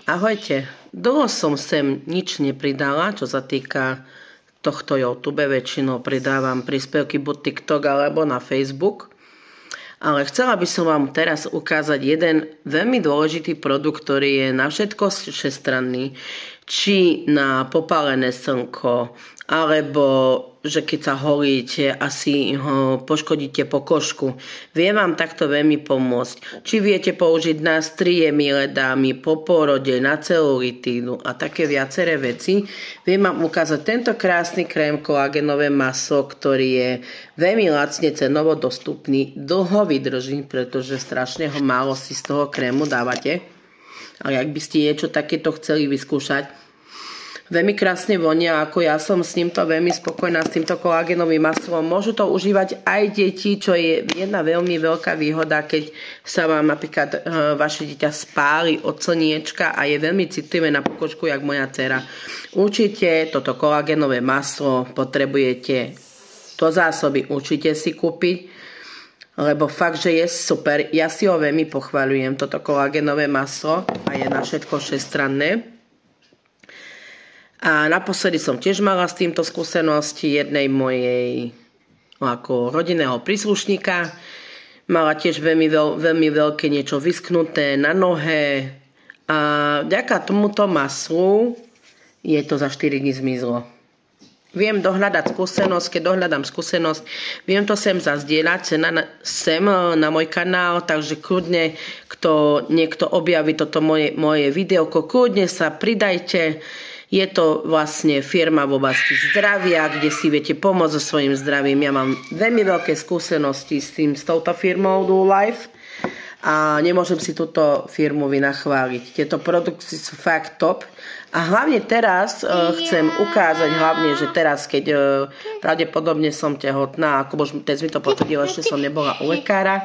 Ahojte, dlho som sem nič nepridala, čo sa týka tohto YouTube. Väčšinou pridávam príspevky buď TikTok alebo na Facebook. Ale chcela by som vám teraz ukázať jeden veľmi dôležitý produkt, ktorý je na všetko všestranný. Či na popálené slnko, alebo že keď sa holíte, asi ho poškodíte pokožku. Vie vám takto veľmi pomôcť. Či viete použiť na strie, milé dámy, po porode, na celulitídu a také viaceré veci. Viem vám ukázať tento krásny krém kolágenové maslo, ktorý je veľmi lacne cenovo dostupný. Dlho vydrží, pretože strašne ho málo si z toho krému dávate. Ale ak by ste niečo takéto chceli vyskúšať, veľmi krásne vonia, ako ja som s týmto veľmi spokojná, s týmto kolágenovým maslom. Môžu to užívať aj deti, čo je jedna veľmi veľká výhoda, keď sa vám napríklad vaše dieťa spáli od slniečka a je veľmi citlivé na pokožku, jak moja dcera. Určite toto kolágenové maslo potrebujete do zásoby, určite si kúpiť, lebo fakt, že je super. Ja si ho veľmi pochvaľujem, toto kolágenové maslo, a je na všetko všestranné. A naposledy som tiež mala s týmto skúsenosti jednej mojej ako rodinného príslušníka. Mala tiež veľmi veľké niečo vysknuté na nohe. A vďaka tomuto maslu je to za 4 dní zmizlo. Viem dohľadať skúsenosť, keď dohľadám skúsenosť, viem to sem zazdieľať sem na môj kanál, takže kľudne, kto niekto objaví toto moje videoko, kľudne sa pridajte. Je to vlastne firma v oblasti zdravia, kde si viete pomôcť so svojím zdravím. Ja mám veľmi veľké skúsenosti s touto firmou DoLife a nemôžem si túto firmu vynachváliť. Tieto produkty sú fakt top. A hlavne teraz chcem ukázať, že teraz, keď pravdepodobne som tehotná, ako dnes mi to potvrdilo, ešte som nebola u lekára,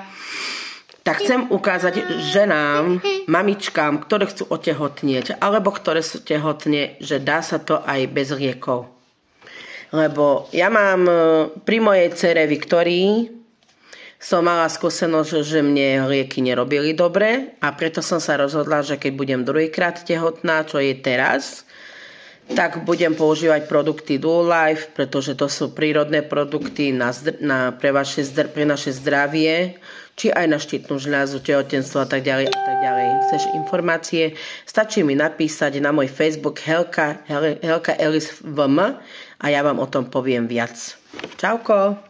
tak chcem ukázať ženám, mamičkám, ktoré chcú otehotnieť, alebo ktoré sú tehotné, že dá sa to aj bez liekov. Lebo ja mám pri mojej dcere Viktórii, som mala skúsenosť, že mne lieky nerobili dobre a preto som sa rozhodla, že keď budem druhýkrát tehotná, čo je teraz, tak budem používať produkty DoLife, pretože to sú prírodné produkty pre naše zdravie, či aj na štítnu žľazu, tehotenstvo a tak ďalej a tak ďalej. Chceš informácie? Stačí mi napísať na môj Facebook Helka Ellis VM a ja vám o tom poviem viac. Čauko!